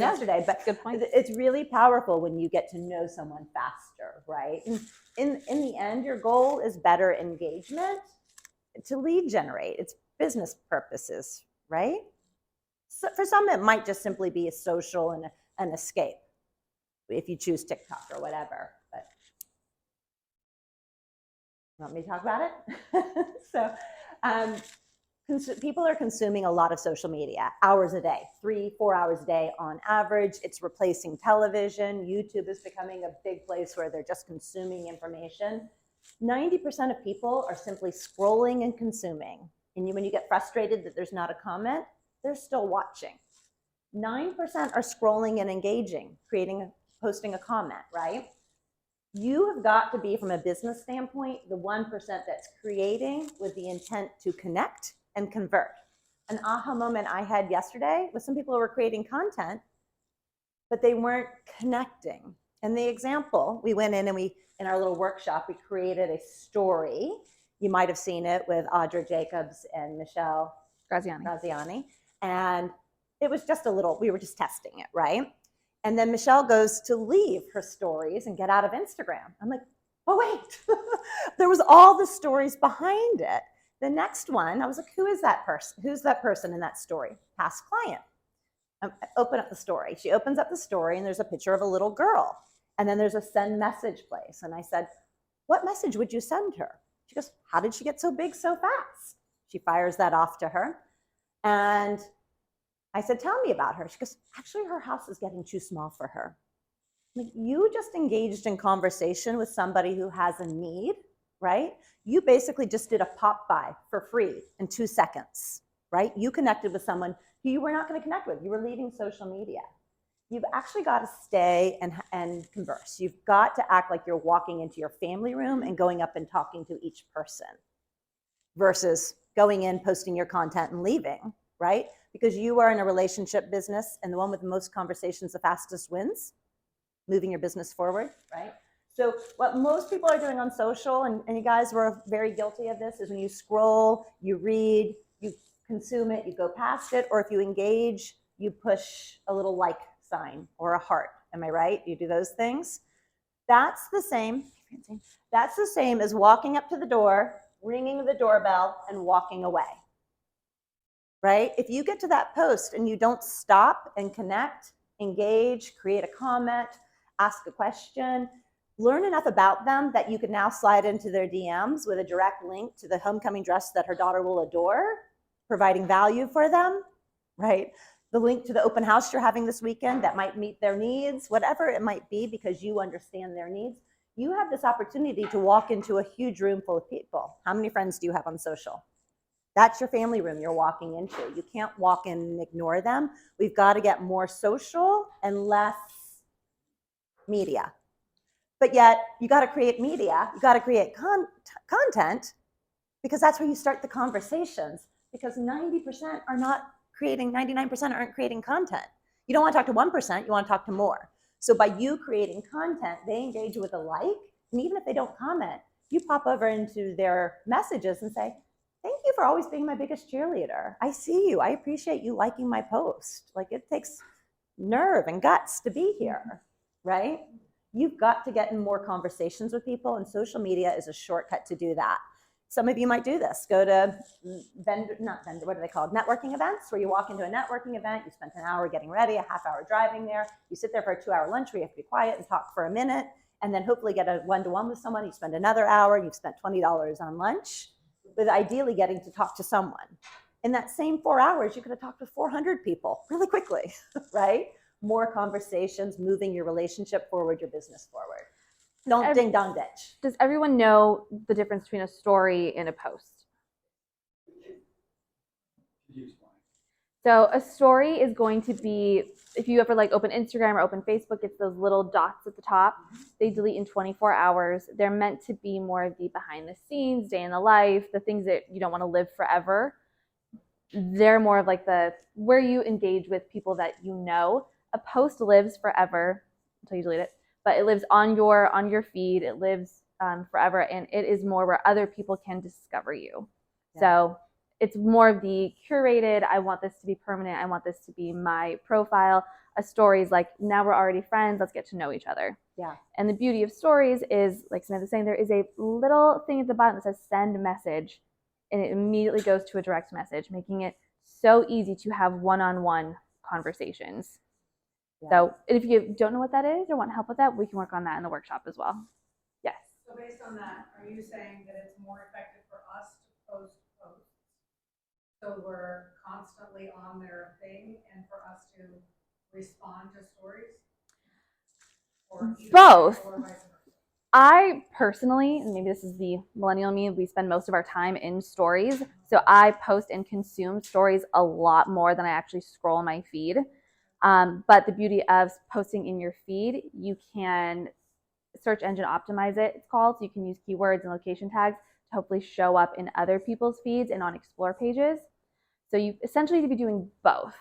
yesterday, but good point. It's really powerful when you get to know someone faster, right? And in the end, your goal is better engagement to lead generate. It's business purposes, right? So for some, it might just simply be a social and an escape if you choose TikTok or whatever. But you want me to talk about it? So people are consuming a lot of social media, hours a day, 3-4 hours a day on average. It's replacing television. YouTube is becoming a big place where they're just consuming information. 90% of people are simply scrolling and consuming. And when you get frustrated that there's not a comment, they're still watching. 9% are scrolling and engaging, posting a comment, right? You have got to be, from a business standpoint, the 1% that's creating with the intent to connect and convert. An aha moment I had yesterday was some people who were creating content, but they weren't connecting. And the example, we went in and in our little workshop, we created a story. You might have seen it with Audra Jacobs and Michelle Graziani. And it was just we were just testing it, right? And then Michelle goes to leave her stories and get out of Instagram. I'm like, oh, wait, there was all the stories behind it. The next one, I was like, who is that person? Who's that person in that story? Past client. Open up the story. She opens up the story and there's a picture of a little girl. And then there's a send message place. And I said, what message would you send her? She goes, how did she get so big so fast? She fires that off to her. And I said, tell me about her. She goes, actually, her house is getting too small for her. Like, you just engaged in conversation with somebody who has a need, right? You basically just did a pop by for free in 2 seconds, right? You connected with someone who you were not going to connect with. You were leaving social media. You've actually got to stay and converse. You've got to act like you're walking into your family room and going up and talking to each person versus going in, posting your content and leaving, right? Because you are in a relationship business, and the one with the most conversations the fastest wins, moving your business forward, right? So what most people are doing on social, and you guys were very guilty of this, is when you scroll, you read, you consume it, you go past it, or if you engage, you push a little like sign or a heart. Am I right? You do those things. That's the same as walking up to the door, ringing the doorbell, and walking away. Right? If you get to that post and you don't stop and connect, engage, create a comment, ask a question, learn enough about them that you can now slide into their DMs with a direct link to the homecoming dress that her daughter will adore, providing value for them, right? The link to the open house you're having this weekend that might meet their needs, whatever it might be, because you understand their needs. You have this opportunity to walk into a huge room full of people. How many friends do you have on social? That's your family room you're walking into. You can't walk in and ignore them. We've got to get more social and less media. But yet, you got to create media. You got to create content, because that's where you start the conversations. Because 90% are not creating, 99% aren't creating content. You don't want to talk to 1%, you want to talk to more. So by you creating content, they engage with a like, and even if they don't comment, you pop over into their messages and say, thank you for always being my biggest cheerleader. I see you. I appreciate you liking my post. Like, it takes nerve and guts to be here, right? You've got to get in more conversations with people, and social media is a shortcut to do that. Some of you might do this. Go to what are they called? Networking events, where you walk into a networking event, you spent an hour getting ready, a half hour driving there, you sit there for a 2-hour lunch where you have to be quiet and talk for a minute, and then hopefully get a one-to-one with someone. You spend another hour, you've spent $20 on lunch, with ideally getting to talk to someone. In that same 4 hours, you could have talked to 400 people really quickly, right? More conversations, moving your relationship forward, your business forward. Don't ding dong ditch. Does everyone know the difference between a story and a post? So a story is going to be, if you ever like open Instagram or open Facebook, it's those little dots at the top. They delete in 24 hours. They're meant to be more of the behind the scenes, day in the life, the things that you don't want to live forever. They're more of like where you engage with people that you know. A post lives forever until you delete it, but it lives on your feed. It lives forever, and it is more where other people can discover you. Yeah. So it's more of the curated, I want this to be permanent, I want this to be my profile. A story is like, now we're already friends, let's get to know each other. Yeah. And the beauty of stories is, like Samantha was saying, there is a little thing at the bottom that says send message, and it immediately goes to a direct message, making it so easy to have one-on-one conversations. Yeah. So if you don't know what that is or want help with that, we can work on that in the workshop as well. Yes. So based on that, are you saying that it's more effective for us to post posts, so we're constantly on their thing, and for us to respond to stories? Or Both. or vice versa? I personally, and maybe this is the millennial me, we spend most of our time in stories. So I post and consume stories a lot more than I actually scroll my feed. But the beauty of posting in your feed, you can search engine optimize it, it's called. So you can use keywords and location tags to hopefully show up in other people's feeds and on explore pages. So you essentially need to be doing both,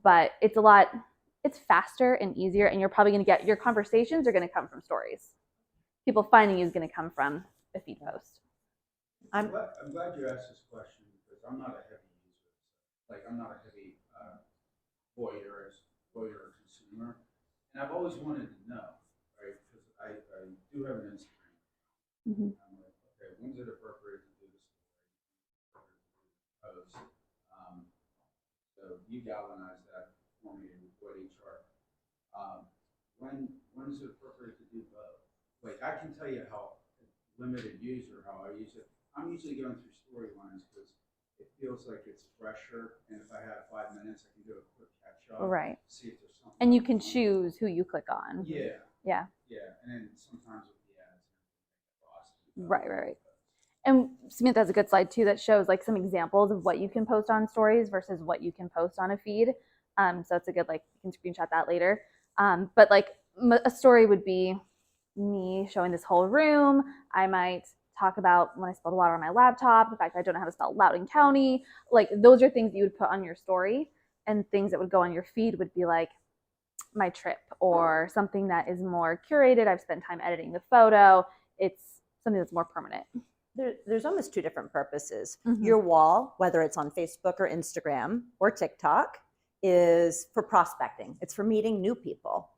but it's faster and easier, and you're probably going to get, your conversations are going to come from stories. People finding you is going to come from a feed post. I'm glad you asked this question because I'm not a heavy user. Like I'm not a heavy voyeur consumer, and I've always wanted to know, right? Because I do have an Instagram. Mm-hmm. I'm like, okay, when's it appropriate to do this post? So you galvanize that for me with what HR. When is it appropriate to do both? Like I can tell you how limited user how I use it. I'm usually going through storylines because it feels like it's fresher, and if I have 5 minutes, I can do a quick catch up. Right. See if there's something. And you can choose who you click on. Yeah. Yeah. Yeah, and then sometimes with the ads. Right. And Samantha has a good slide too that shows like some examples of what you can post on stories versus what you can post on a feed. So it's a good, like, you can screenshot that later. But like a story would be me showing this whole room. I might talk about when I spilled water on my laptop, the fact that I don't know how to spell Loudoun County. Like those are things that you would put on your story, and things that would go on your feed would be like my trip or something that is more curated. I've spent time editing the photo. It's something that's more permanent. There's almost two different purposes. Mm-hmm. Your wall, whether it's on Facebook or Instagram or TikTok, is for prospecting. It's for meeting new people,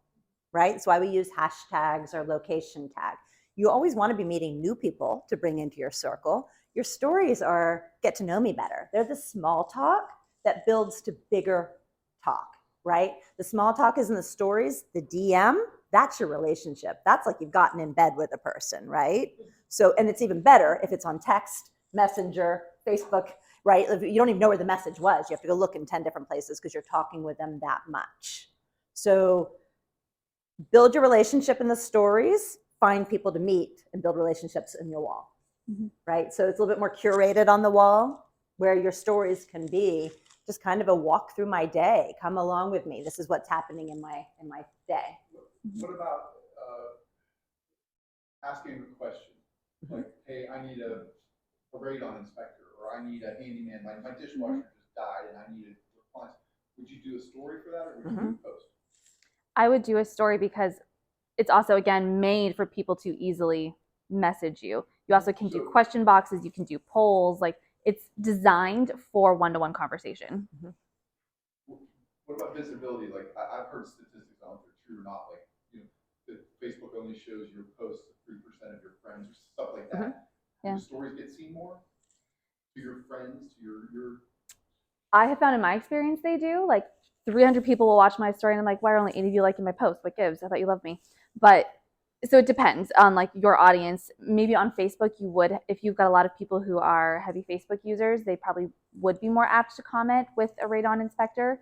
right? That's why we use hashtags or location tag. You always want to be meeting new people to bring into your circle. Your stories are get to know me better. They're the small talk that builds to bigger talk, right? The small talk is in the stories. The DM, that's your relationship. That's like you've gotten in bed with a person, right? So, and it's even better if it's on text, Messenger, Facebook, right? If you don't even know where the message was. You have to go look in 10 different places because you're talking with them that much. So build your relationship in the stories, find people to meet, and build relationships in your wall, right? So it's a little bit more curated on the wall, where your stories can be just kind of a walk through my day. Come along with me. This is what's happening in my day. What about asking a question? Like, hey, I need a radon inspector, or I need a handyman. My dishwasher just died and I need a response. Would you do a story for that, or would you do a post? I would do a story because it's also, again, made for people to easily message you. You also can do question boxes. You can do polls. Like, it's designed for one-to-one conversation. What about visibility? Like, I've heard statistics, I don't know if they're true or not, like, you know, that Facebook only shows your posts to 3% of your friends or stuff like that. Yeah. Do stories get seen more to your friends, to your I have found in my experience they do. Like 300 people will watch my story and I'm like, why are only 8 of you liking my post? What gives? I thought you loved me. But so it depends on like your audience. Maybe on Facebook you would, if you've got a lot of people who are heavy Facebook users, they probably would be more apt to comment with a radon inspector.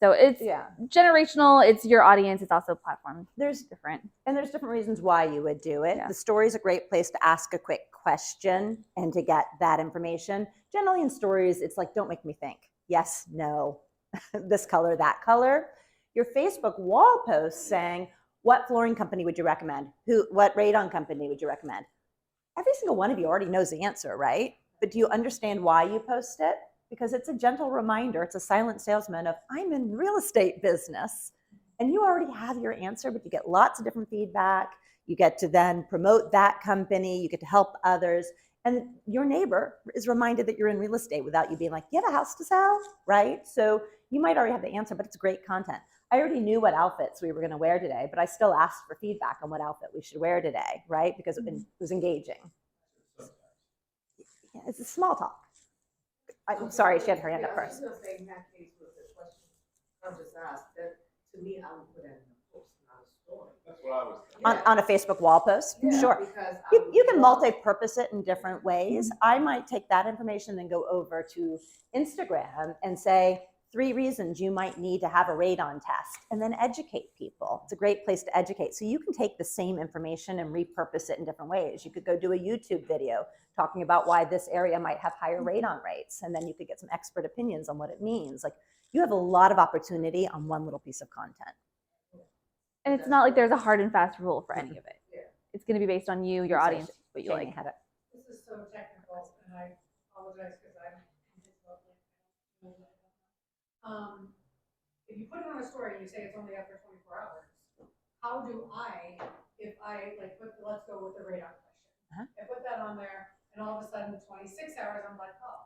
So it's generational, it's your audience, it's also platform. There's different. And there's different reasons why you would do it. The story is a great place to ask a quick question and to get that information. Generally in stories, it's like, don't make me think. Yes, no, this color, that color. Your Facebook wall post saying, what flooring company would you recommend? What radon company would you recommend? Every single one of you already knows the answer, right? But do you understand why you post it? Because it's a gentle reminder. It's a silent salesman of, I'm in real estate business. And you already have your answer, but you get lots of different feedback. You get to then promote that company. You get to help others. And your neighbor is reminded that you're in real estate without you being like, you have a house to sell, right? So you might already have the answer, but it's great content. I already knew what outfits we were going to wear today, but I still asked for feedback on what outfit we should wear today, right? Because it was engaging. Yeah, it's a small talk. I'm sorry, she had her hand up first. I was just gonna say, in that case, with the question I just asked, that, to me, I would put it in a post, not a story. That's what I was thinking. On a Facebook wall post, Yeah, sure. because I You, would you can love- multi-purpose it in different ways. I might take that information and then go over to Instagram and say 3 reasons you might need to have a radon test, and then educate people. It's a great place to educate. So you can take the same information and repurpose it in different ways. You could go do a YouTube video talking about why this area might have higher radon rates, and then you could get some expert opinions on what it means. Like, you have a lot of opportunity on one little piece of content. And it's not like there's a hard and fast rule for any of it. Yeah. It's going to be based on you, your Sorry, audience, what you Jamie like. had it. This is so technical, and I apologize because I'm. If you put it on a story and you say it's only up for 24 hours, how do I, if I like, let's go with the radar question. I put that on there, and all of a sudden, 26 hours, I'm like, oh.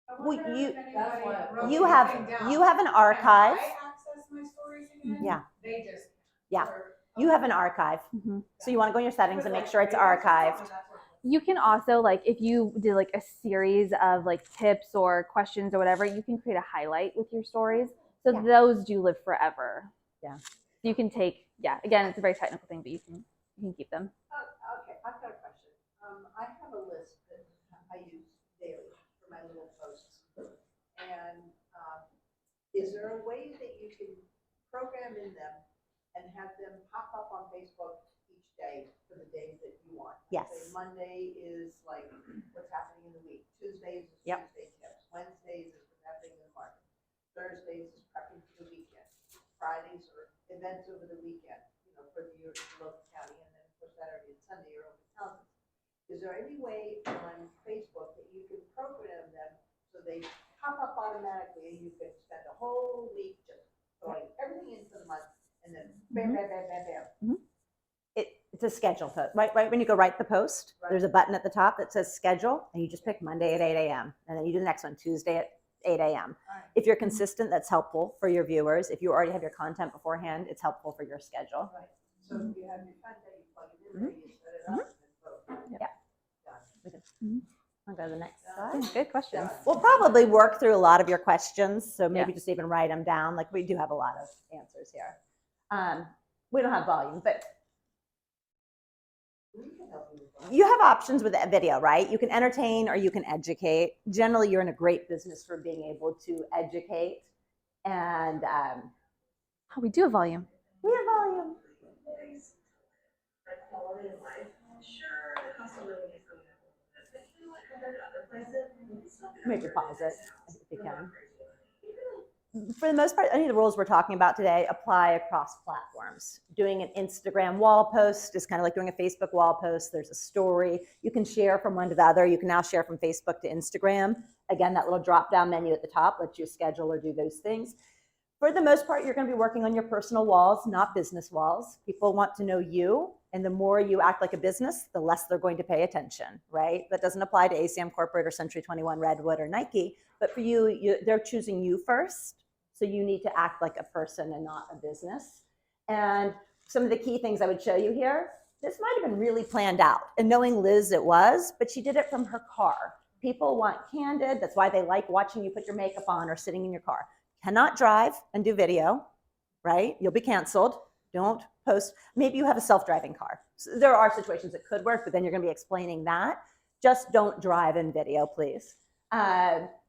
I Well, wonder you- if anybody wrote You have anything down. an archive. Can I access my stories again? Yeah. They just. Yeah. or- You have an archive. Mhm. So you want to go in your settings and With, make like, sure it's radar stuff, archived. and that's what- You can also, like, if you did like a series of like tips or questions or whatever, you can create a highlight with your stories. So Yeah. those do live forever. Yeah. So you can take, again, it's a very technical thing, but you can keep them. Okay, I've got a question. I have a list that I use daily for my little posts. And, is there a way that you can program in them and have them pop up on Facebook each day for the days that you want? Yes. Say Monday is like what's happening in the week. Tuesdays is Yep. Tuesday tips. Wednesdays is what's happening in the market. Thursdays is prepping for the weekend. Fridays are events over the weekend, for your local county, and then of course Saturday and Sunday are open houses. Is there any way on Facebook that you can program them so they pop up automatically and you can spend a whole week just throwing everything into the month and then bam, bam, bam, bam, bam? It's a schedule post. Right when you go write the post, Right. there's a button at the top that says schedule, and you just pick Monday at 8 a.m. And then you do the next one, Tuesday at 8 a.m. Right. If you're consistent, that's helpful for your viewers. If you already have your content beforehand, it's helpful for your schedule. Right. So if you have your content, you plug it in there, you set it up, and then boom. Yeah. Done. I'll go to the next Yeah. slide. Good questions. We'll probably work through a lot of your questions, so maybe Yeah. just even write them down. Like, we do have a lot of answers here. We don't have volume, but We can help you with that. you have options with that video, right? You can entertain or you can educate. Generally, you're in a great business for being able to educate. And Oh, we do have volume. we have volume. Quality of life. Sure, the cost of living is going up a little bit, but you know what, compared to other places, it's not gonna Maybe hurt. pause it if you can. Even For the most part, any of the rules we're talking about today apply across platforms. Doing an Instagram wall post is kind of like doing a Facebook wall post. There's a story. You can share from one to the other. You can now share from Facebook to Instagram. Again, that little drop-down menu at the top lets you schedule or do those things. For the most part, you're going to be working on your personal walls, not business walls. People want to know you, and the more you act like a business, the less they're going to pay attention, right? That doesn't apply to ACM Corporate or Century 21 Redwood or Nike, but for you, they're choosing you first. So you need to act like a person and not a business. And some of the key things I would show you here, this might have been really planned out. And knowing Liz, it was, but she did it from her car. People want candid. That's why they like watching you put your makeup on or sitting in your car. Cannot drive and do video, right? You'll be canceled. Don't post. Maybe you have a self-driving car. So there are situations that could work, but then you're going to be explaining that. Just don't drive in video, please.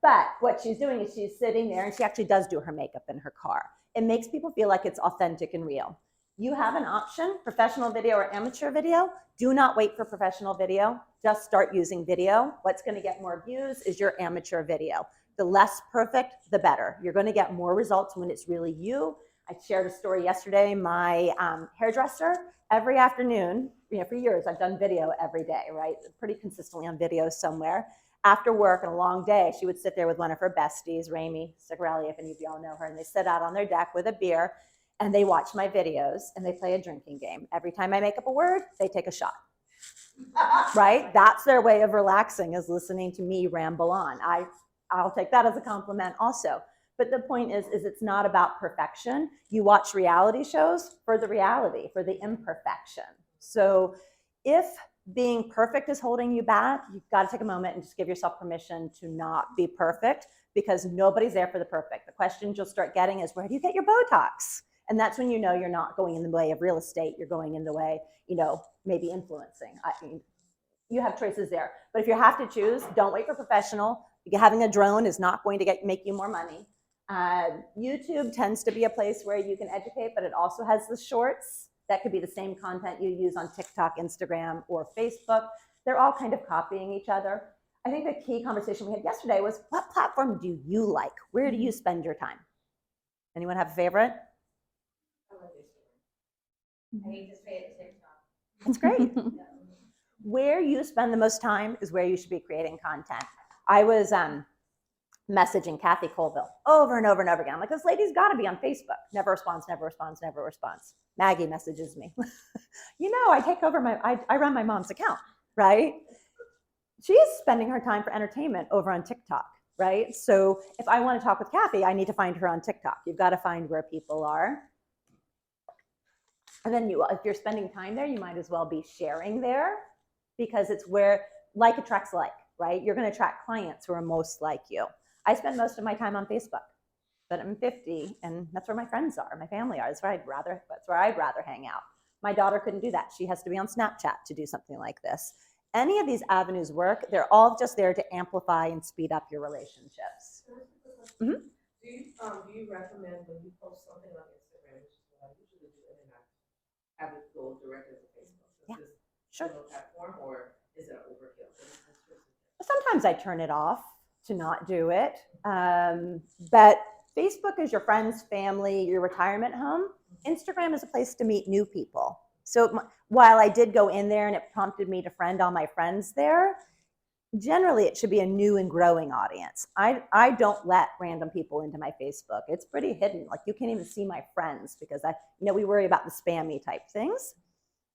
But what she's doing is she's sitting there and she actually does do her makeup in her car. It makes people feel like it's authentic and real. You have an option, professional video or amateur video. Do not wait for professional video. Just start using video. What's going to get more views is your amateur video. The less perfect, the better. You're going to get more results when it's really you. I shared a story yesterday. My hairdresser, every afternoon, for years, I've done video every day, right? Pretty consistently on video somewhere. After work and a long day, she would sit there with one of her besties, Rami Sigarelli, if any of y'all know her, and they sit out on their deck with a beer, and they watch my videos, and they play a drinking game. Every time I make up a word, they take a shot. right? That's their way of relaxing, is listening to me ramble on. I'll take that as a compliment also. But the point is it's not about perfection. You watch reality shows for the reality, for the imperfection. So if being perfect is holding you back, you've got to take a moment and just give yourself permission to not be perfect, because nobody's there for the perfect. The questions you'll start getting is, where do you get your Botox? And that's when you know you're not going in the way of real estate. You're going in the way, maybe influencing. I mean, you have choices there. But if you have to choose, don't wait for professional. Having a drone is not going to make you more money. YouTube tends to be a place where you can educate, but it also has the shorts. That could be the same content you use on TikTok, Instagram, or Facebook. They're all kind of copying each other. I think the key conversation we had yesterday was, what platform do you like? Where do you spend your time? Anyone have a favorite? I hate to say it, TikTok. That's great. Where you spend the most time is where you should be creating content. I was messaging Kathy Colville over and over and over again. I'm like, this lady's got to be on Facebook. Never responds, never responds, never responds. Maggie messages me. I take over I run my mom's account, right? She is spending her time for entertainment over on TikTok, right? So if I want to talk with Kathy, I need to find her on TikTok. You've got to find where people are. And then if you're spending time there, you might as well be sharing there, because it's where like attracts like, right? You're going to attract clients who are most like you. I spend most of my time on Facebook, but I'm 50 and that's where my friends are, my family are. That's where I'd rather hang out. My daughter couldn't do that. She has to be on Snapchat to do something like this. Any of these avenues work. They're all just there to amplify and speed up your relationships. Do you recommend, when you post something on Instagram, which is what I usually do, and I have it go directly to Facebook? Yeah, Is sure. this platform, or is it an overkill? Sometimes I turn it off to not do it. But Facebook is your friends, family, your retirement home. Instagram is a place to meet new people. So while I did go in there and it prompted me to friend all my friends there, generally it should be a new and growing audience. I don't let random people into my Facebook. It's pretty hidden. Like, you can't even see my friends, because we worry about the spammy type things.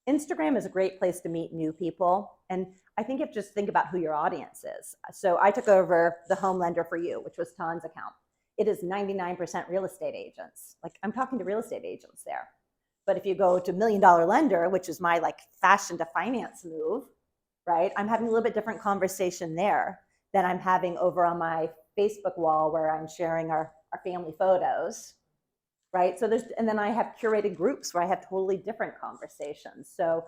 Instagram is a great place to meet new people. And I think you have to just think about who your audience is. So I took over the Home Lender for You, which was Tan's account. It is 99% real estate agents. Like, I'm talking to real estate agents there. But if you go to $1 Million Lender, which is my fashion to finance move, right? I'm having a little bit different conversation there than I'm having over on my Facebook wall, where I'm sharing our family photos, right? So and then I have curated groups where I have totally different conversations. So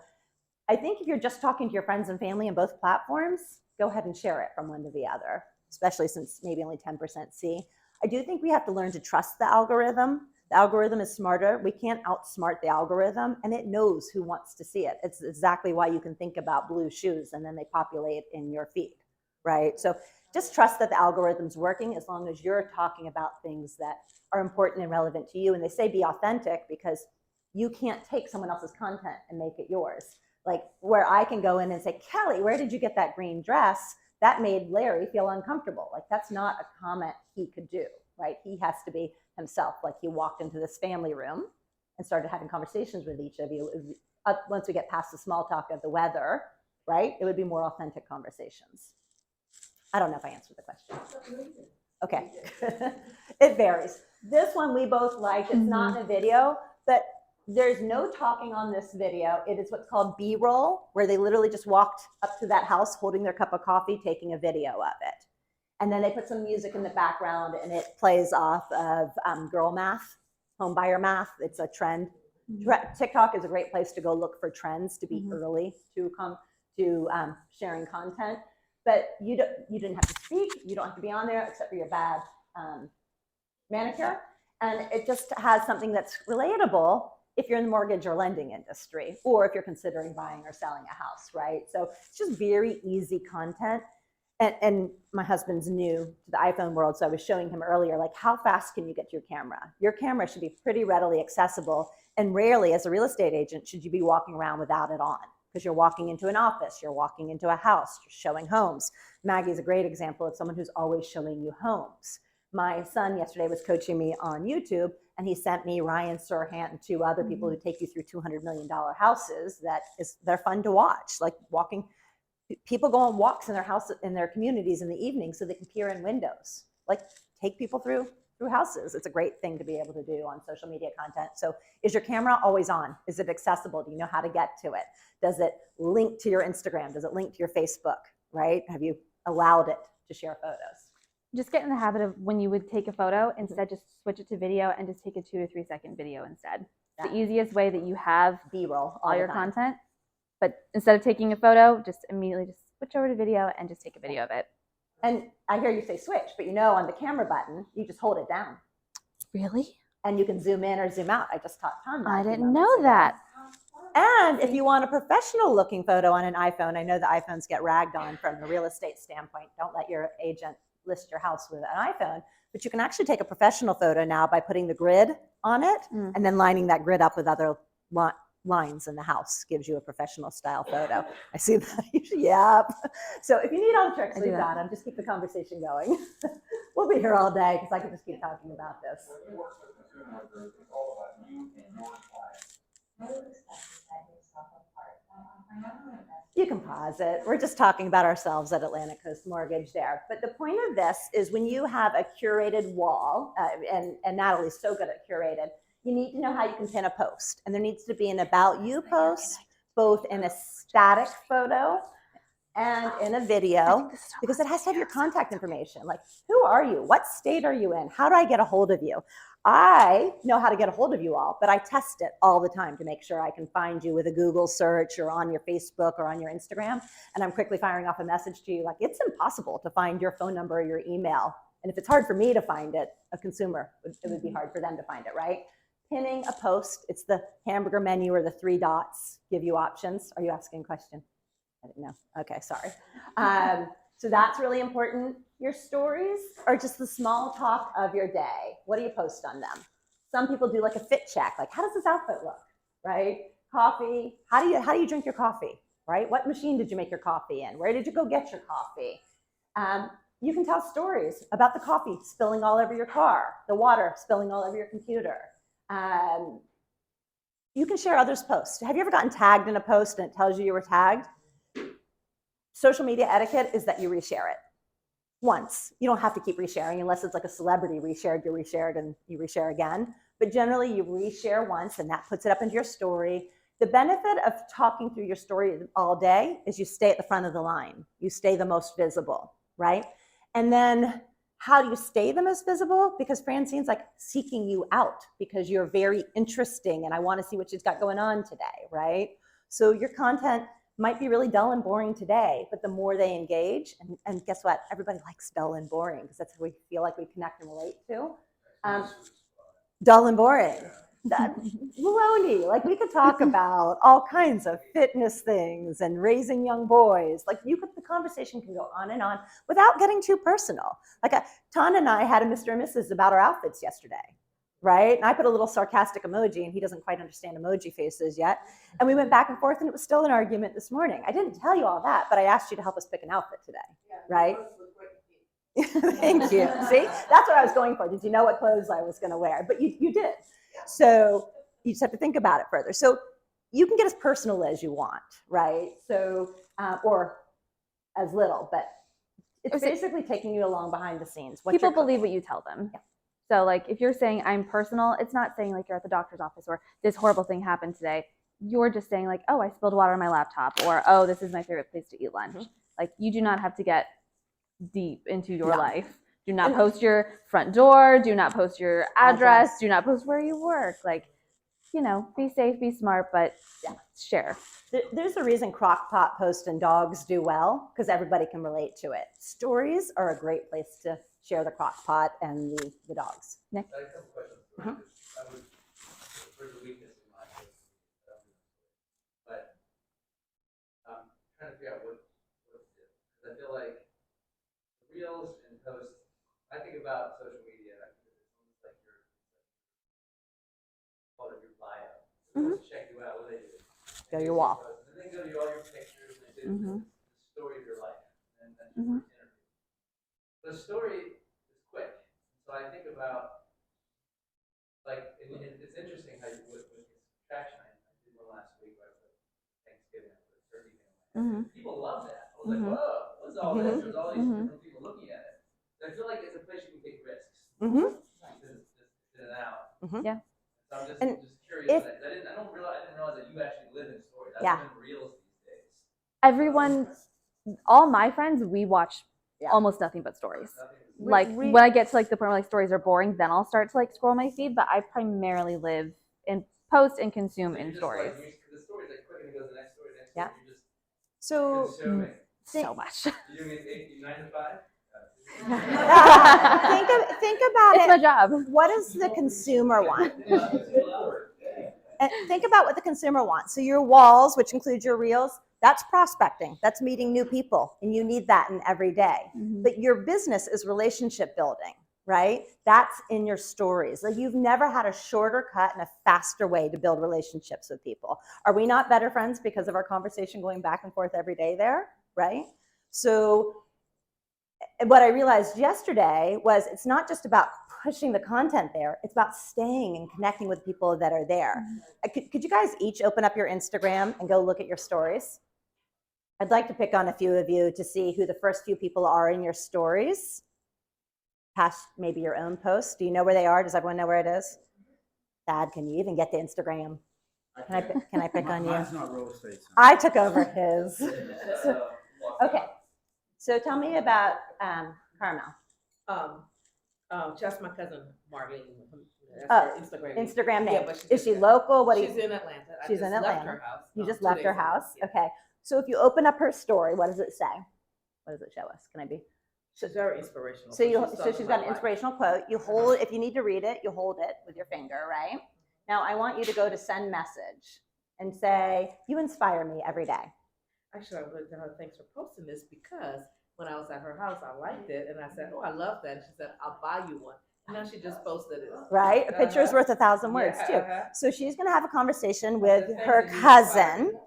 I think if you're just talking to your friends and family in both platforms, go ahead and share it from one to the other, especially since maybe only 10% see. I do think we have to learn to trust the algorithm. The algorithm is smarter. We can't outsmart the algorithm, and it knows who wants to see it. It's exactly why you can think about blue shoes and then they populate in your feed, right? So just trust that the algorithm's working, as long as you're talking about things that are important and relevant to you. And they say be authentic, because you can't take someone else's content and make it yours. Like, where I can go in and say, Kelly, where did you get that green dress? That made Larry feel uncomfortable. Like, that's not a comment he could do, right? He has to be himself. Like, he walked into this family room and started having conversations with each of you. Once we get past the small talk of the weather, right? It would be more authentic conversations. I don't know if I answered the question. Okay. It varies. This one we both liked. It's not in a video, but there's no talking on this video. It is what's called B-roll, where they literally just walked up to that house holding their cup of coffee, taking a video of it. And then they put some music in the background, and it plays off of girl math, home buyer math. It's a trend. TikTok is a great place to go look for trends, to be early to come to sharing content. But you didn't have to speak. You don't have to be on there, except for your bad manicure. And it just has something that's relatable if you're in the mortgage or lending industry, or if you're considering buying or selling a house, right? So it's just very easy content. And my husband's new to the iPhone world, so I was showing him earlier, like, how fast can you get to your camera? Your camera should be pretty readily accessible, and rarely, as a real estate agent, should you be walking around without it on, because you're walking into an office, you're walking into a house, you're showing homes. Maggie's a great example of someone who's always showing you homes. My son yesterday was coaching me on YouTube, and he sent me Ryan Serhant and 2 other people who take you through $200 million houses. They're fun to watch, like walking. People go on walks in their house, in their communities in the evening so they can peer in windows. Like, take people through houses. It's a great thing to be able to do on social media content. So is your camera always on? Is it accessible? Do you know how to get to it? Does it link to your Instagram? Does it link to your Facebook, right? Have you allowed it to share photos? Just get in the habit of when you would take a photo, instead just switch it to video and just take a 2 to 3 second video instead. It's the easiest way that you have B-roll all your content. But instead of taking a photo, just immediately just switch over to video and just take a video of it. And I hear you say switch, but on the camera button, you just hold it down. Really? And you can zoom in or zoom out. I just taught Tom that. I didn't know that. And if you want a professional looking photo on an iPhone, I know the iPhones get ragged on from a real estate standpoint. Don't let your agent list your house with an iPhone. But you can actually take a professional photo now by putting the grid on it and then lining that grid up with other lines in the house. Gives you a professional style photo. I see that. Yep. So if you need all the tricks, leave that. I'm just keep the conversation going. We'll be here all day because I could just keep talking about this. When you work with consumer group, it's all about you and your clients. You can pause it. We're just talking about ourselves at Atlantic Coast Mortgage there. But the point of this is when you have a curated wall, and Natalie's so good at curated, you need to know how you can pin a post. And there needs to be an about you post, both in a static photo and in a video, because it has to have your contact information. Like, who are you? What state are you in? How do I get a hold of you? I know how to get a hold of you all, but I test it all the time to make sure I can find you with a Google search or on your Facebook or on your Instagram. And I'm quickly firing off a message to you like, it's impossible to find your phone number or your email. And if it's hard for me to find it, a consumer, it would be hard for them to find it, right? Pinning a post, it's the hamburger menu or the 3 dots, give you options. Are you asking a question? I didn't know. Okay, sorry. So that's really important. Your stories are just the small talk of your day. What do you post on them? Some people do like a fit check, like how does this outfit look, right? Coffee, how do you drink your coffee, right? What machine did you make your coffee in? Where did you go get your coffee? You can tell stories about the coffee spilling all over your car, the water spilling all over your computer. You can share others' posts. Have you ever gotten tagged in a post and it tells you were tagged? Social media etiquette is that you reshare it once. You don't have to keep resharing unless it's like a celebrity reshared, you reshared, and you reshare again. But generally, you reshare once, and that puts it up into your story. The benefit of talking through your story all day is you stay at the front of the line. You stay the most visible, right? And then how do you stay the most visible? Because Francine's like seeking you out because you're very interesting, and I want to see what she's got going on today, right? So your content might be really dull and boring today, but the more they engage, and guess what? Everybody likes dull and boring because that's what we feel like we connect and relate to. Dull and boring. Baloney. Like, we could talk about all kinds of fitness things and raising young boys. Like, the conversation can go on and on without getting too personal. Like, Ton and I had a Mr. and Mrs. about our outfits yesterday, right? And I put a little sarcastic emoji, and he doesn't quite understand emoji faces yet. And we went back and forth, and it was still an argument this morning. I didn't tell you all that, but I asked you to help us pick an outfit today, right? Thank you. See, that's what I was going for. Did you know what clothes I was going to wear? But you did. So you just have to think about it further. So you can get as personal as you want, right? So, or as little, but it's basically taking you along behind the scenes. People believe what you tell them. Yeah. So like if you're saying I'm personal, it's not saying like you're at the doctor's office or this horrible thing happened today. You're just saying like, oh, I spilled water on my laptop, or oh, this is my favorite place to eat lunch. Mm-hmm. Like, you do not have to get deep into your life. Do not post your front door. Do not post your address. Do not post where you work. Like, you know, be safe, be smart, but share. There's a reason crock-pot posts and dogs do well, because everybody can relate to it. Stories are a great place to share the crock-pot and the dogs. Nick? I have a couple questions. Uh-huh. There's a weakness in my but I'm trying to figure out what to do. Because I feel like reels and posts, I think about social media, I think it's almost like your bio. Someone wants to check you out, what do they do? Go to your wall. And then go to all your pictures, and they do the story of your life, and then your first interview. The story is quick. So I think about like, it's interesting how with this traction, I did one last week, right, for Thanksgiving, I put a turkey thing on my head. People love that. I was like, whoa, what's all this? There's all these different people looking at it. So I feel like it's a place you can take risks. Because it's just in and out. Yeah. So I'm just And curious if- on that. 'Cause I didn't realize that you actually live in stories. I Yeah. live in reels these days. Everyone, all my friends, we watch Yeah. almost nothing but stories. Nothing is- Like when I get to like the point where like stories are boring, then I'll start to like scroll my feed. But I primarily live and post and consume So in you're just stories. like, the story's like quick and it goes to the next story, Yeah. You're just So consuming. So much. You're doing 9 to 5? think about It's it. my job. What does the consumer want? And think about what the consumer wants. So your walls, which includes your reels, that's prospecting. That's meeting new people, and you need that in every day. But your business is relationship building, right? That's in your stories. Like you've never had a shorter cut and a faster way to build relationships with people. Are we not better friends because of our conversation going back and forth every day there, right? So what I realized yesterday was it's not just about pushing the content there, it's about staying and connecting with people that are there. Could you guys each open up your Instagram and go look at your stories? I'd like to pick on a few of you to see who the first few people are in your stories. Past maybe your own posts. Do you know where they are? Does everyone know where it is? Thad, can you even get to Instagram? Can I pick on you? Mine's not real estate. I took over his. Okay. So tell me about Carmel. Just my cousin Marlene. That's Oh, her Instagram. Instagram Yeah, name. but Is she local? What do She's you? in Atlanta. I She's just in left Atlanta. her house. You just 2 left days her ago. house. Yeah. Okay. So if you open up her story, what does it say? What does it show us? Can I be? She's very inspirational. So talking she's got an about life. inspirational quote. You hold, if you need to read it, you hold it with your finger, right? Now I want you to go to send message and say, you inspire me every day. Actually, I wrote to her, thanks for posting this, because when I was at her house, I liked it, and I said, oh, I love that. And she said, I'll buy you one. And now she just posted it. Right? A picture is worth 1,000 words too. Yeah, So she's going to have a conversation I with said, her "Thanks, you cousin. inspired me."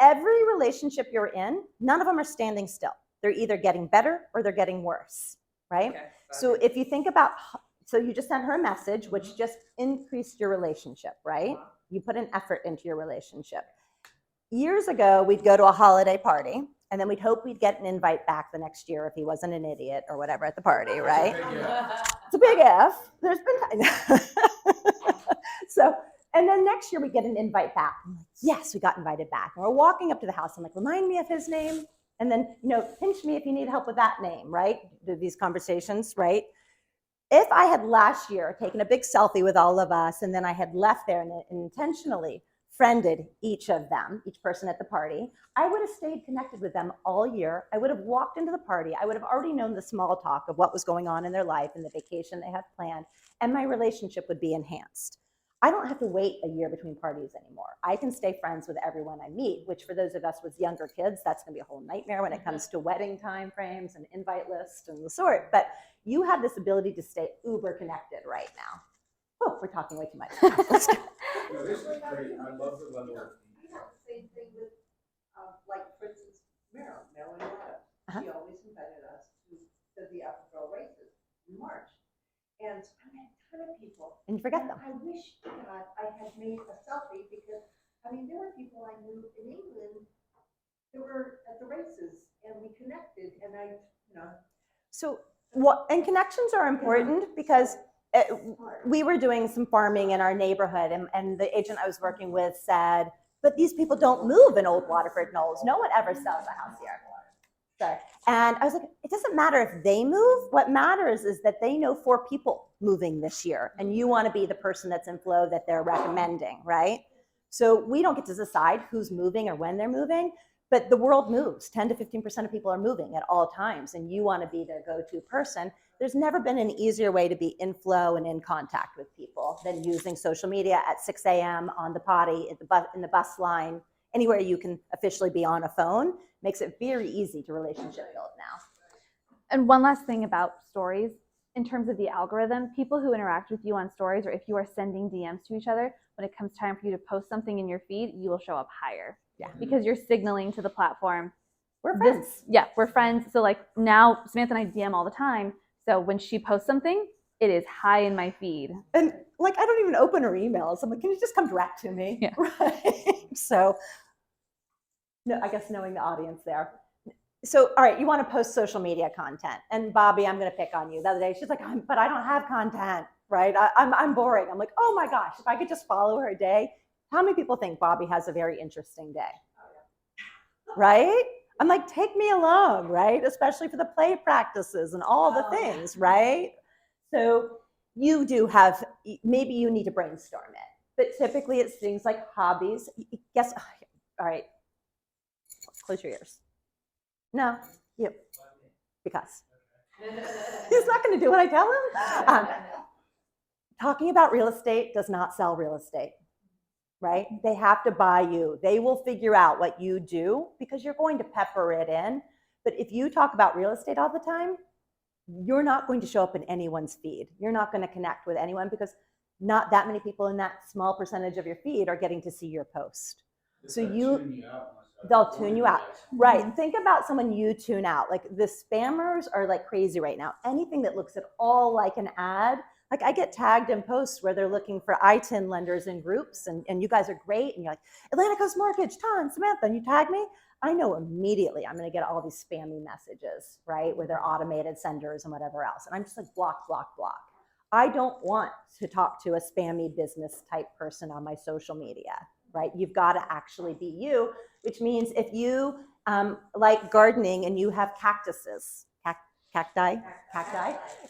Every relationship you're in, none of them are standing still. They're either getting better or they're getting worse, right? Okay, So if you think about, so you just sent her a message, which just increased your relationship, right? You put an effort into your relationship. Years ago, we'd go to a holiday party, and then we'd hope we'd get an invite back the next year if he wasn't an idiot or whatever at the party, right? It's a big if. There's been so, and then next year we get an invite back. I'm like, yes, we got invited back. And we're walking up to the house. I'm like, remind me of his name. And then, pinch me if you need help with that name, right? Do these conversations, right? If I had last year taken a big selfie with all of us, and then I had left there and intentionally friended each of them, each person at the party, I would have stayed connected with them all year. I would have walked into the party. I would have already known the small talk of what was going on in their life and the vacation they had planned, and my relationship would be enhanced. I don't have to wait a year between parties anymore. I can stay friends with everyone I meet, which for those of us with younger kids, that's gonna be a whole nightmare when it comes to wedding timeframes and invite lists and the sort. But you have this ability to stay uber connected right now. Oh, we're talking way too much. Let's go. No, this is great. I love the level of detail. Same thing with, like, for instance, Marilyn Adams. She always invited us to the Upper Girl races in March. And I met a ton of people. And you forget them. I wish, God, I had made a selfie because, there were people I knew in England that were at the races, and we connected, and So and connections are important because we were doing some farming in our neighborhood, and the agent I was working with said, but these people don't move in Old Waterford Knolls. No one ever sells a house here. Sorry. And I was like, it doesn't matter if they move. What matters is that they know 4 people moving this year, and you want to be the person that's in flow that they're recommending, right? So we don't get to decide who's moving or when they're moving, but the world moves. 10 to 15% of people are moving at all times, and you want to be their go-to person. There's never been an easier way to be in flow and in contact with people than using social media at 6 a.m. on the potty, in the bus line, anywhere you can officially be on a phone. Makes it very easy to relationship build now. And one last thing about stories, in terms of the algorithm, people who interact with you on stories, or if you are sending DMs to each other, when it comes time for you to post something in your feed, you will show up higher. Yeah. Because you're signaling to the platform, We're friends. we're friends. So like now Samantha and I DM all the time. So when she posts something, it is high in my feed. And like, I don't even open her emails. I'm like, can you just come direct to me? Yeah. Right. So, no, I guess knowing the audience there. So, all right, you want to post social media content. And Bobby, I'm going to pick on you. The other day, she's like, but I don't have content, right? I'm boring. I'm like, oh my gosh, if I could just follow her day. How many people think Bobby has a very interesting day? Right? I'm like, take me along, right? Especially for the play practices and all the things, right? So you do have, maybe you need to brainstorm it, but typically it's things like hobbies. Guess, all right, close your ears. No, you, because he's not going to do what I tell him. Talking about real estate does not sell real estate, right? They have to buy you. They will figure out what you do because you're going to pepper it in. But if you talk about real estate all the time, you're not going to show up in anyone's feed. You're not going to connect with anyone because not that many people in that small percentage of your feed are getting to see your post. So they'll tune you out. Right. Think about someone you tune out. Like the spammers are like crazy right now. Anything that looks at all like an ad. Like I get tagged in posts where they're looking for ITIN lenders in groups and you guys are great. And you're like, Atlantic Coast Mortgage, Ton, Samantha, and you tag me. I know immediately I'm going to get all these spammy messages, right? Where they're automated senders and whatever else. And I'm just like, block, block, block. I don't want to talk to a spammy business type person on my social media, right? You've got to actually be you, which means if you like gardening and you have cactuses, cacti.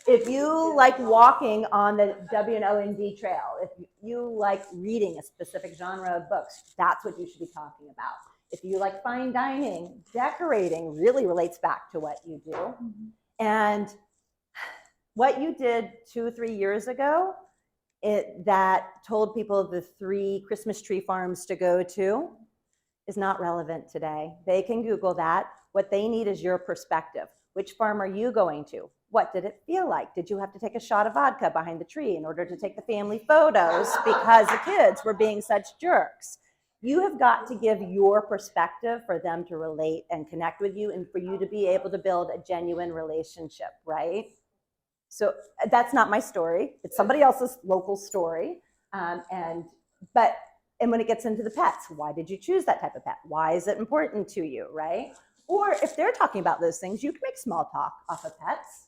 If you like walking on the WNOND trail, if you like reading a specific genre of books, that's what you should be talking about. If you like fine dining, decorating really relates back to what you do. Mm-hmm. And what you did 2 or 3 years ago, that told people the 3 Christmas tree farms to go to is not relevant today. They can Google that. What they need is your perspective. Which farm are you going to? What did it feel like? Did you have to take a shot of vodka behind the tree in order to take the family photos because the kids were being such jerks? You have got to give your perspective for them to relate and connect with you and for you to be able to build a genuine relationship, right? So that's not my story. It's somebody else's local story. And when it gets into the pets, why did you choose that type of pet? Why is it important to you, right? Or if they're talking about those things, you can make small talk off of pets.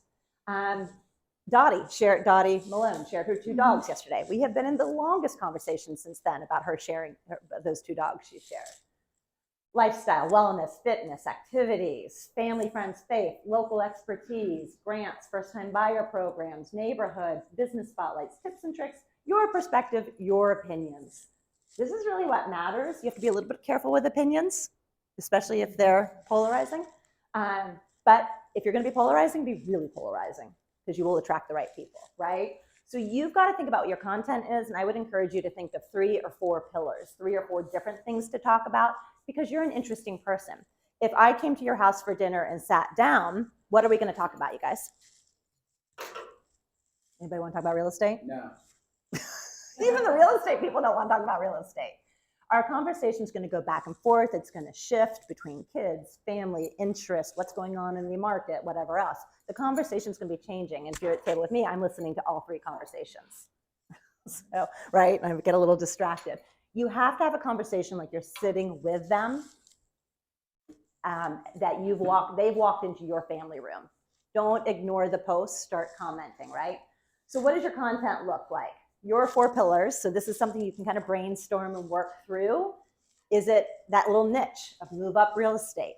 Dottie Malone shared her 2 dogs yesterday. We have been in the longest conversation since then about her sharing those 2 dogs she shared. Lifestyle, wellness, fitness, activities, family, friends, faith, local expertise, grants, first-time buyer programs, neighborhoods, business spotlights, tips and tricks, your perspective, your opinions. This is really what matters. You have to be a little bit careful with opinions, especially if they're polarizing. But if you're going to be polarizing, be really polarizing because you will attract the right people, right? So you've got to think about what your content is, and I would encourage you to think of 3 or 4 pillars, 3 or 4 different things to talk about because you're an interesting person. If I came to your house for dinner and sat down, what are we going to talk about, you guys? Anybody want to talk about real estate? No. Even the real estate people don't want to talk about real estate. Our conversation is going to go back and forth. It's going to shift between kids, family, interest, what's going on in the market, whatever else. The conversation is going to be changing. And if you're at the table with me, I'm listening to all 3 conversations. So, right? I get a little distracted. You have to have a conversation like you're sitting with them, that they've walked into your family room. Don't ignore the post, start commenting, right? So what does your content look like? Your 4 pillars, so this is something you can kind of brainstorm and work through. Is it that little niche of move up real estate,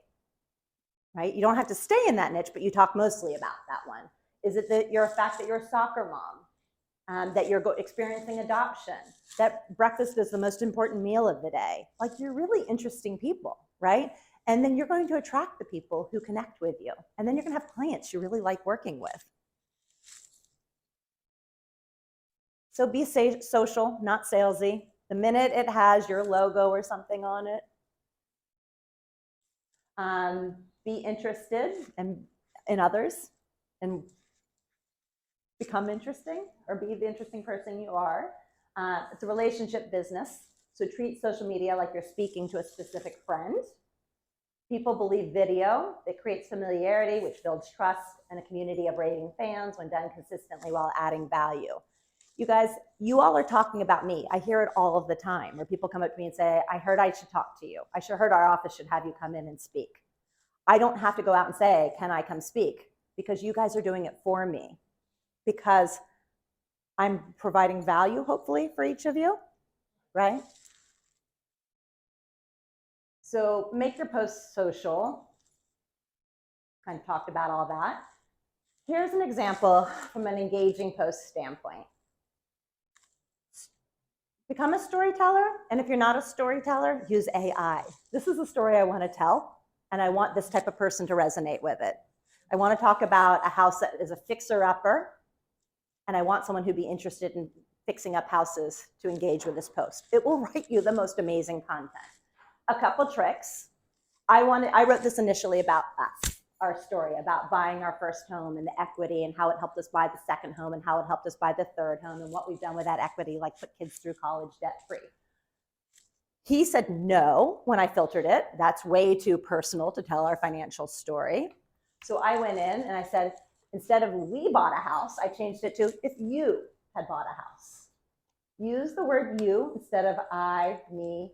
right? You don't have to stay in that niche, but you talk mostly about that one. Is it that you're a fact that you're a soccer mom, that you're experiencing adoption, that breakfast is the most important meal of the day? Like you're really interesting people, right? And then you're going to attract the people who connect with you. And then you're gonna have clients you really like working with. So be social, not salesy. The minute it has your logo or something on it, be interested in others and become interesting or be the interesting person you are. It's a relationship business, so treat social media like you're speaking to a specific friend. People believe video. It creates familiarity, which builds trust and a community of raving fans when done consistently while adding value. You guys, you all are talking about me. I hear it all of the time where people come up to me and say, I heard I should talk to you. I heard our office should have you come in and speak. I don't have to go out and say, can I come speak? Because you guys are doing it for me. Because I'm providing value, hopefully, for each of you, right? So make your posts social. Kind of talked about all that. Here's an example from an engaging post standpoint. Become a storyteller, and if you're not a storyteller, use AI. This is a story I want to tell, and I want this type of person to resonate with it. I want to talk about a house that is a fixer-upper, and I want someone who'd be interested in fixing up houses to engage with this post. It will write you the most amazing content. A couple tricks. I wrote this initially about us, our story about buying our first home and the equity and how it helped us buy the second home and how it helped us buy the third home and what we've done with that equity, like put kids through college debt-free. He said no when I filtered it. That's way too personal to tell our financial story. So I went in and I said, instead of we bought a house, I changed it to if you had bought a house. Use the word you instead of I, me,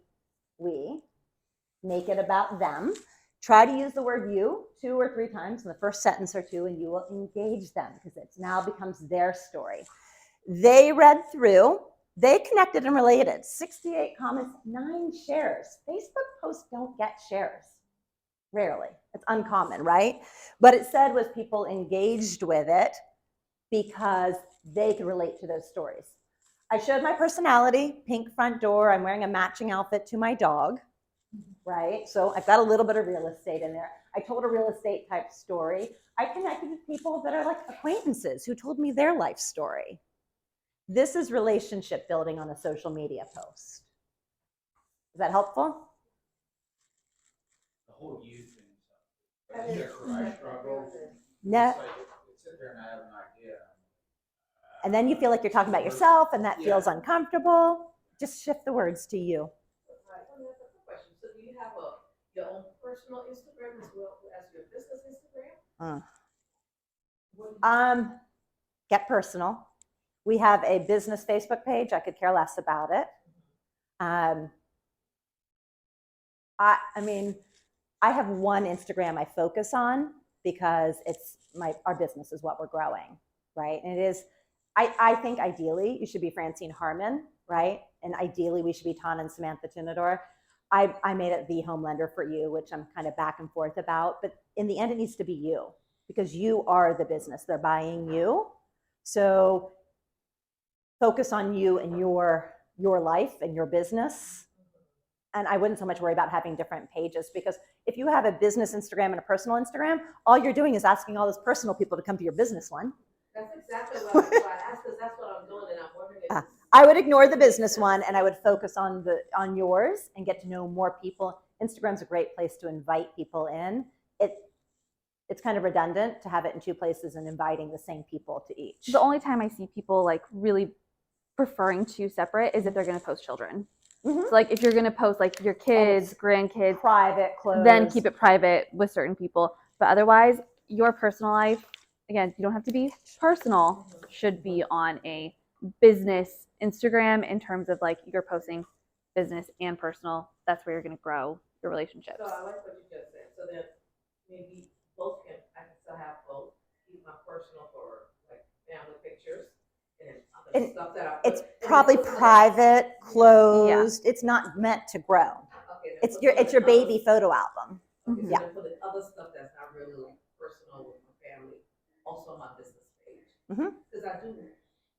we. Make it about them. Try to use the word you 2 or 3 times in the first sentence or 2, and you will engage them because it now becomes their story. They read through, they connected and related. 68 comments, 9 shares. Facebook posts don't get shares. Rarely. It's uncommon, right? But it said was people engaged with it because they could relate to those stories. I showed my personality, pink front door. I'm wearing a matching outfit to my dog. Right? So I've got a little bit of real estate in there. I told a real estate type story. I connected with people that are like acquaintances who told me their life story. This is relationship building on a social media post. Is that helpful? The whole you thing. That's where I struggle. No. It's like, sit there and I have an idea. And then you feel like you're talking about yourself and that feels uncomfortable. Just shift the words to you. Right, let me ask a question. So do you have your own personal Instagram as well as your business Instagram? Get personal. We have a business Facebook page. I could care less about it. I mean, I have one Instagram I focus on because it's our business is what we're growing, right? And it is, I think ideally you should be Francine Harmon, right? And ideally we should be Tana and Samantha Tunador. I made it the home lender for you, which I'm kind of back and forth about, but in the end it needs to be you because you are the business. They're buying you. So focus on you and your life and your business. And I wouldn't so much worry about having different pages because if you have a business Instagram and a personal Instagram, all you're doing is asking all those personal people to come to your business one. That's exactly what I asked because that's what I'm doing and I'm wondering if I would ignore the business one and I would focus on yours and get to know more people. Instagram's a great place to invite people in. It's kind of redundant to have it in 2 places and inviting the same people to each. The only time I see people like really preferring 2 separate is if they're going to post children. So like if you're going to post like your kids, grandkids, private, closed, then keep it private with certain people. But otherwise, your personal life, again, you don't have to be personal, should be on a business Instagram in terms of like you're posting business and personal. That's where you're going to grow your relationships. So I like what you just said. So then maybe I can still have both. Keep my personal for like family pictures and other stuff that I put. It's probably private, closed. It's not meant to grow. Okay, It's your baby photo album. Okay, so Yeah. then for the other stuff that's not really like personal with my family, also on my business page. Because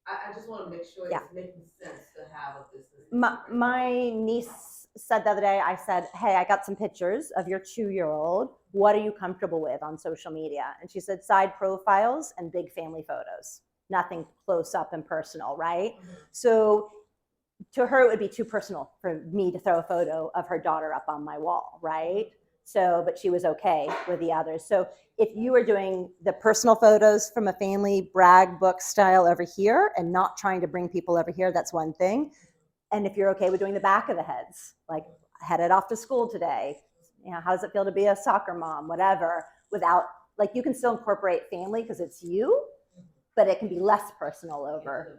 I just want to make sure it's making sense to have a business. My niece said the other day, I said, hey, I got some pictures of your 2-year-old. What are you comfortable with on social media? And she said side profiles and big family photos. Nothing close up and personal, right? So to her, it would be too personal for me to throw a photo of her daughter up on my wall, right? So, but she was okay with the others. So if you are doing the personal photos from a family brag book style over here and not trying to bring people over here, that's one thing. And if you're okay with doing the back of the heads, like headed off to school today, you know, how does it feel to be a soccer mom, whatever, without, like you can still incorporate family because it's you, but it can be less personal over.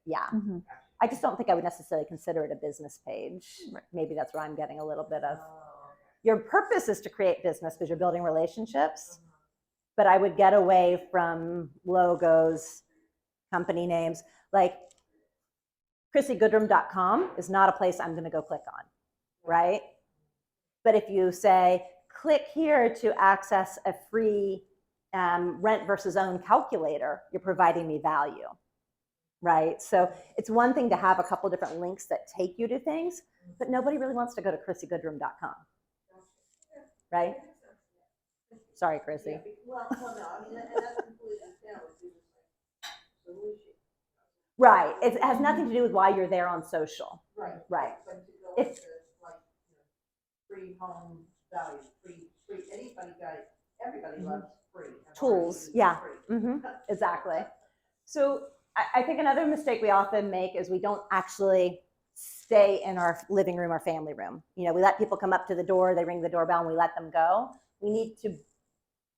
Yeah. Mhm. I just don't think I would necessarily consider it a business page. Right. Maybe that's where I'm getting a little bit of. Oh, Your purpose is to create business because you're building relationships, okay. but I would get away from logos, company names. Like ChrissyGoodrum.com is not a place I'm going to go click on, right? But if you say, click here to access a free rent versus own calculator, you're providing me value, right? So it's one thing to have a couple different links that take you to things, but nobody really wants to go to ChrissyGoodrum.com, right? Sorry, Chrissy. Yeah, well, no, I mean, and that's completely understandable, because it's like solution. Right. It has nothing to do with why you're there on social. Right. Right. But to go If- into like, free home value, free, everybody loves free. and Tools, ours is yeah. free. Exactly. So I think another mistake we often make is we don't actually stay in our living room or family room. You know, we let people come up to the door, they ring the doorbell, and we let them go. We need to,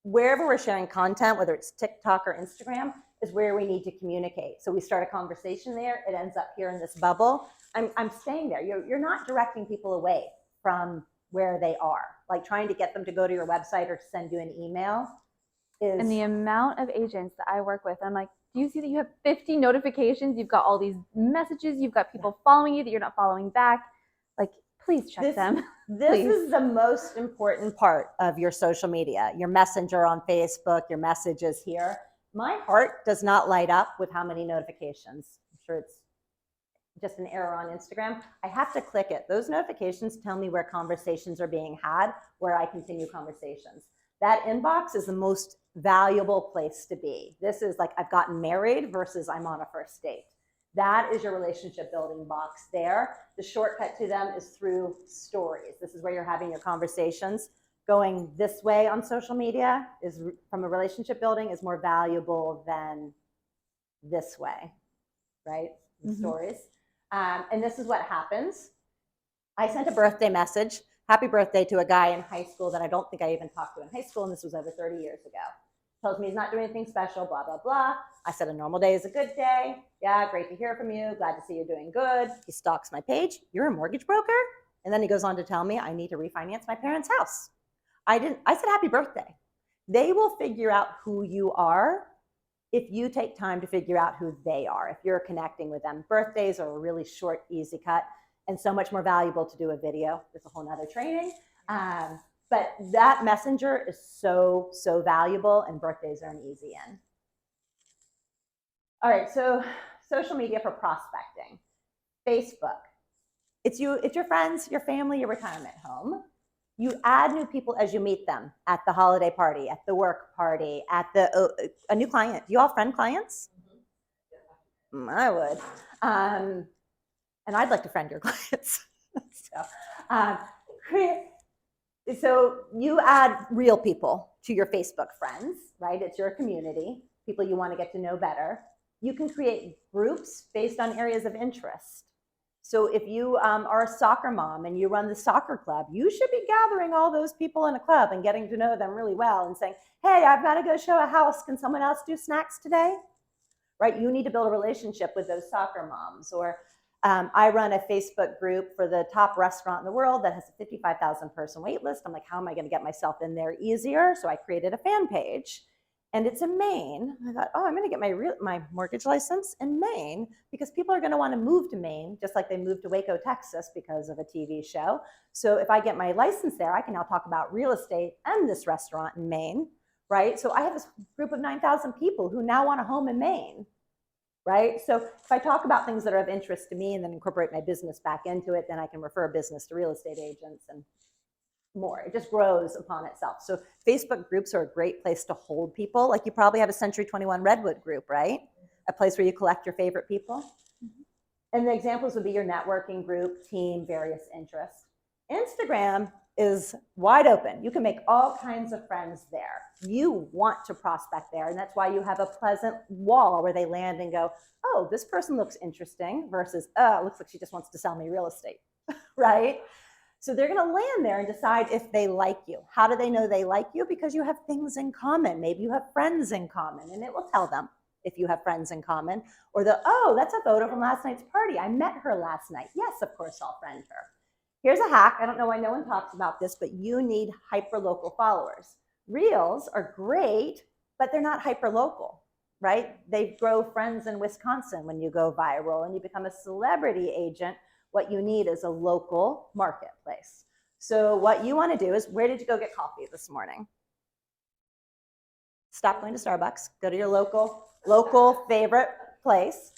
wherever we're sharing content, whether it's TikTok or Instagram, is where we need to communicate. So we start a conversation there, it ends up here in this bubble. I'm staying there. You're not directing people away from where they are. Like trying to get them to go to your website or to send you an email is. And the amount of agents that I work with, I'm like, do you see that you have 50 notifications? You've got all these messages. You've got people following you that you're not following back. Like, please check them. This Please. is the most important part of your social media, your messenger on Facebook, your messages here. My heart does not light up with how many notifications. I'm sure it's just an error on Instagram. I have to click it. Those notifications tell me where conversations are being had, where I continue conversations. That inbox is the most valuable place to be. This is like I've gotten married versus I'm on a first date. That is your relationship building box there. The shortcut to them is through stories. This is where you're having your conversations. Going this way on social media is, from a relationship building, is more valuable than this way, right? The stories. And this is what happens. I sent a birthday message, happy birthday, to a guy in high school that I don't think I even talked to in high school, and this was over 30 years ago. Tells me he's not doing anything special, blah, blah, blah. I said a normal day is a good day. Yeah, great to hear from you. Glad to see you're doing good. He stalks my page. You're a mortgage broker? And then he goes on to tell me I need to refinance my parents' house. I said happy birthday. They will figure out who you are if you take time to figure out who they are, if you're connecting with them. Birthdays are a really short, easy cut, and so much more valuable to do a video. There's a whole nother training. But that messenger is so, so valuable, and birthdays are an easy in. All right, so social media for prospecting. Facebook. It's your friends, your family, your retirement home. You add new people as you meet them at the holiday party, at the work party, at a new client. Do you all friend clients? I would. And I'd like to friend your clients. So you add real people to your Facebook friends, right? It's your community, people you want to get to know better. You can create groups based on areas of interest. So if you are a soccer mom and you run the soccer club, you should be gathering all those people in a club and getting to know them really well and saying, hey, I've got to go show a house. Can someone else do snacks today? Right? You need to build a relationship with those soccer moms. Or I run a Facebook group for the top restaurant in the world that has a 55,000 person wait list. I'm like, how am I going to get myself in there easier? So I created a fan page. And it's in Maine. I thought, I'm going to get my mortgage license in Maine because people are going to want to move to Maine, just like they moved to Waco, Texas because of a TV show. So if I get my license there, I can now talk about real estate and this restaurant in Maine, right? So I have this group of 9,000 people who now want a home in Maine, right? So if I talk about things that are of interest to me and then incorporate my business back into it, then I can refer business to real estate agents and more. It just grows upon itself. So Facebook groups are a great place to hold people. Like you probably have a Century 21 Redwood group, right? A place where you collect your favorite people. And the examples would be your networking group, team, various interests. Instagram is wide open. You can make all kinds of friends there. You want to prospect there. And that's why you have a pleasant wall where they land and go, oh, this person looks interesting versus, oh, it looks like she just wants to sell me real estate, right? So they're going to land there and decide if they like you. How do they know they like you? Because you have things in common. Maybe you have friends in common, and it will tell them if you have friends in common. Or oh, that's a photo from last night's party. I met her last night. Yes, of course, I'll friend her. Here's a hack. I don't know why no one talks about this, but you need hyper-local followers. Reels are great, but they're not hyper-local, right? They grow friends in Wisconsin when you go viral and you become a celebrity agent. What you need is a local marketplace. So what you want to do is, where did you go get coffee this morning? Stop going to Starbucks. Go to your local favorite place.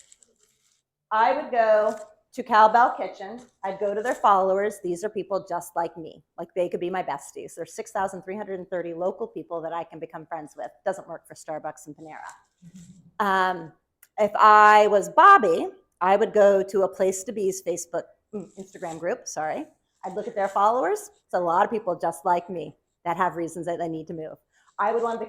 I would go to Cowbell Kitchen. I'd go to their followers. These are people just like me. Like, they could be my besties. There's 6,330 local people that I can become friends with. Doesn't work for Starbucks and Panera. If I was Bobby, I would go to a Place to Be's Instagram group, sorry. I'd look at their followers. It's a lot of people just like me that have reasons that they need to move. I would want to